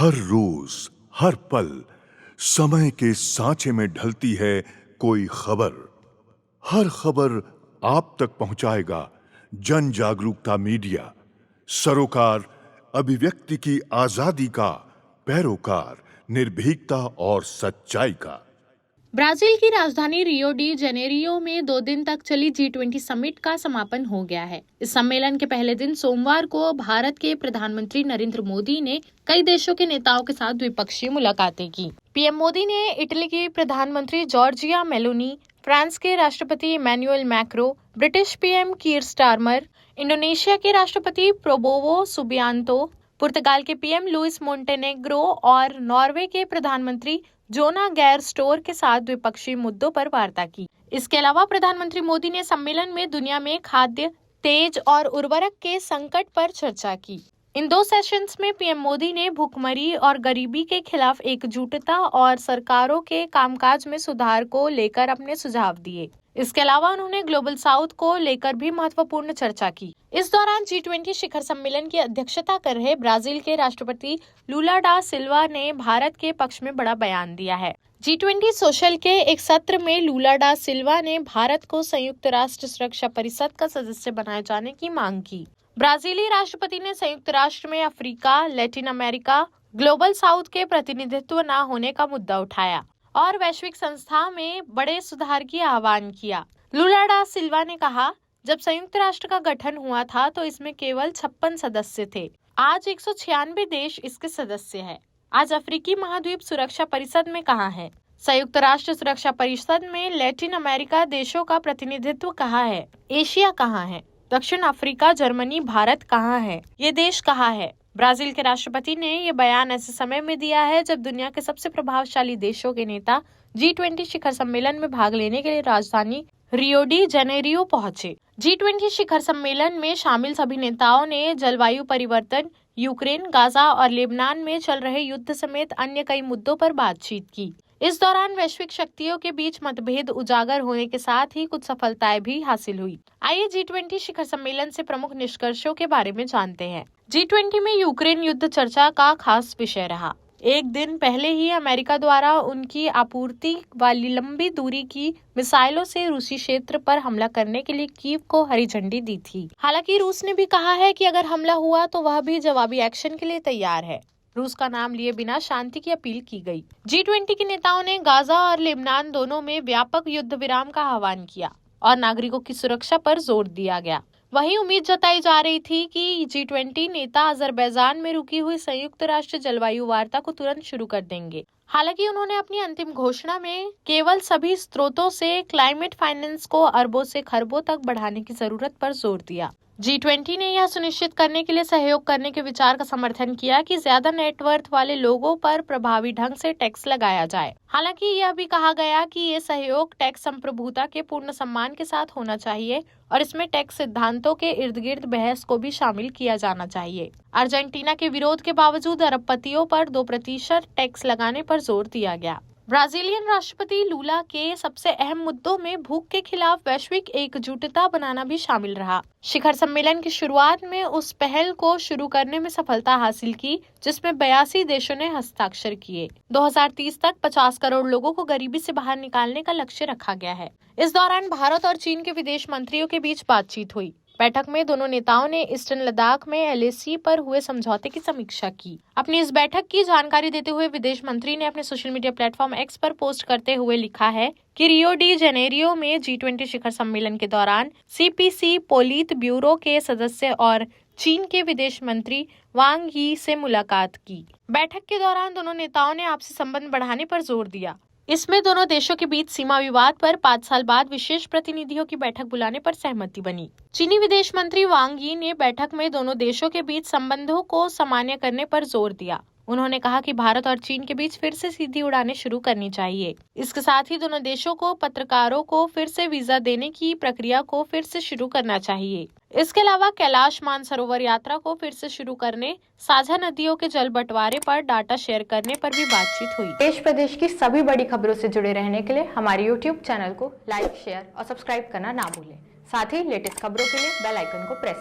हर रोज, हर पल समय के सांचे में ढलती है कोई खबर। हर खबर आप तक पहुंचाएगा जन जागरूकता मीडिया, सरोकार अभिव्यक्ति की आजादी का पैरोकार, निर्भीकता और सच्चाई का। ब्राजील की राजधानी रियो डी जेनेरियो में 2 दिन तक चली G20 समिट का समापन हो गया है। इस सम्मेलन के पहले दिन सोमवार को भारत के प्रधानमंत्री नरेंद्र मोदी ने कई देशों के नेताओं के साथ द्विपक्षीय मुलाकातें की। पीएम मोदी ने इटली की प्रधानमंत्री जॉर्जिया मेलोनी, फ्रांस के राष्ट्रपति Emmanuel Macron, British PM Keir Starmer, Indonesia के राष्ट्रपति प्रोबोवो सुबियांतो, पुर्तगाल के पीएम लुइस मोंटेनेग्रो और नॉर्वे के प्रधानमंत्री जोना गैर स्टोर के साथ द्विपक्षीय मुद्दों पर वार्ता की। इसके अलावा प्रधानमंत्री मोदी ने सम्मेलन में दुनिया में खाद्य, तेज और उर्वरक के संकट पर चर्चा की। इन 2 सेशंस में पीएम मोदी ने भूखमरी और गरीबी के खिलाफ एकजुटता और सरकारों के कामकाज में सुधार को लेकर अपने सुझाव दिए। इसके अलावा उन्होंने ग्लोबल साउथ को लेकर भी महत्वपूर्ण चर्चा की। इस दौरान G20 शिखर सम्मेलन की अध्यक्षता कर रहे ब्राजील के राष्ट्रपति लूला डा सिल्वा ने भारत के पक्ष में बड़ा बयान दिया है। G20 सोशल के एक सत्र में लूला डा सिल्वा ने भारत को संयुक्त राष्ट्र सुरक्षा परिषद का सदस्य बनाए जाने की मांग की। ब्राजीली राष्ट्रपति ने संयुक्त राष्ट्र में Africa, Latin America, global south के प्रतिनिधित्व न होने का मुद्दा उठाया और वैश्विक संस्था में बड़े सुधार की आह्वान किया। लूला डा सिल्वा ने कहा, जब संयुक्त राष्ट्र का गठन हुआ था तो इसमें केवल 56 सदस्य थे। आज 196 देश इसके सदस्य हैं। आज अफ्रीकी महाद्वीप सुरक्षा परिषद में कहाँ है? संयुक्त राष्ट्र सुरक्षा परिषद में लैटिन अमेरिका देशों का प्रतिनिधित्व कहाँ है? एशिया कहाँ है? दक्षिण अफ्रीका, जर्मनी, भारत कहाँ है? ये देश कहाँ है? ब्राजील के राष्ट्रपति ने ये बयान ऐसे समय में दिया है जब दुनिया के सबसे प्रभावशाली देशों के नेता G20 शिखर सम्मेलन में भाग लेने के लिए राजधानी रियो डी जेनेरियो पहुंचे। G20 शिखर सम्मेलन में शामिल सभी नेताओं ने जलवायु परिवर्तन, यूक्रेन, गाजा और लेबनान में चल रहे युद्ध समेत अन्य कई मुद्दों पर बातचीत की। इस दौरान वैश्विक शक्तियों के बीच मतभेद उजागर होने के साथ ही कुछ सफलताएं भी हासिल हुई। आइए G20 शिखर सम्मेलन से प्रमुख निष्कर्षों के बारे में जानते हैं। G20 में यूक्रेन युद्ध चर्चा का खास विषय रहा। एक दिन पहले ही अमेरिका द्वारा उनकी आपूर्ति वाली लंबी दूरी की मिसाइलों से रूसी क्षेत्र पर हमला करने के लिए कीव को हरी झंडी दी थी। हालांकि रूस ने भी कहा है कि अगर हमला हुआ तो वह भी जवाबी एक्शन के लिए तैयार है। रूस का नाम लिए बिना शांति की अपील की गई। G20 के नेताओं ने गाजा और लेबनान दोनों में व्यापक युद्ध विराम का आह्वान किया और नागरिकों की सुरक्षा पर जोर दिया गया। वहीं उम्मीद जताई जा रही थी कि G20 नेता अजरबैजान में रुकी हुई संयुक्त राष्ट्र जलवायु वार्ता को तुरंत शुरू कर देंगे। हालांकि उन्होंने अपनी अंतिम घोषणा में केवल सभी स्रोतों से क्लाइमेट फाइनेंस को अरबों से खरबों तक बढ़ाने की जरूरत पर जोर दिया। G20 ने यह सुनिश्चित करने के लिए सहयोग करने के विचार का समर्थन किया कि ज्यादा नेटवर्थ वाले लोगों पर प्रभावी ढंग से टैक्स लगाया जाए। हालांकि यह भी कहा गया कि ये सहयोग टैक्स संप्रभुता के पूर्ण सम्मान के साथ होना चाहिए और इसमें टैक्स सिद्धांतों के इर्द गिर्द बहस को भी शामिल किया जाना चाहिए। अर्जेंटीना के विरोध के बावजूद अरबपतियों पर 2% टैक्स लगाने पर जोर दिया गया। ब्राजीलियन राष्ट्रपति लूला के सबसे अहम मुद्दों में भूख के खिलाफ वैश्विक एकजुटता बनाना भी शामिल रहा। शिखर सम्मेलन की शुरुआत में उस पहल को शुरू करने में सफलता हासिल की जिसमें 82 देशों ने हस्ताक्षर किए। 2030 तक 50 करोड़ लोगों को गरीबी से बाहर निकालने का लक्ष्य रखा गया है। इस दौरान भारत और चीन के विदेश मंत्रियों के बीच बातचीत हुई। बैठक में दोनों नेताओं ने ईस्टर्न लद्दाख में LAC पर हुए समझौते की समीक्षा की। अपनी इस बैठक की जानकारी देते हुए विदेश मंत्री ने अपने सोशल मीडिया प्लेटफॉर्म X पर पोस्ट करते हुए लिखा है कि रियो डी जेनेरियो में G20 शिखर सम्मेलन के दौरान CPC पोलित ब्यूरो के सदस्य और चीन के विदेश मंत्री वांग यी से मुलाकात की। बैठक के दौरान दोनों नेताओं ने आपसी संबंध बढ़ाने पर जोर दिया। इसमें दोनों देशों के बीच सीमा विवाद पर 5 साल बाद विशेष प्रतिनिधियों की बैठक बुलाने पर सहमति बनी। चीनी विदेश मंत्री वांग यी ने बैठक में दोनों देशों के बीच संबंधों को सामान्य करने पर जोर दिया। उन्होंने कहा कि भारत और चीन के बीच फिर से सीधी उड़ानें शुरू करनी चाहिए। इसके साथ ही दोनों देशों को पत्रकारों को फिर से वीजा देने की प्रक्रिया को फिर से शुरू करना चाहिए। इसके अलावा कैलाश मानसरोवर यात्रा को फिर से शुरू करने, साझा नदियों के जल बंटवारे पर डाटा शेयर करने पर भी बातचीत हुई। देश प्रदेश की सभी बड़ी खबरों से जुड़े रहने के लिए हमारे YouTube चैनल को लाइक, शेयर और सब्सक्राइब करना ना भूलें। साथ ही लेटेस्ट खबरों के लिए बेल आइकन को प्रेस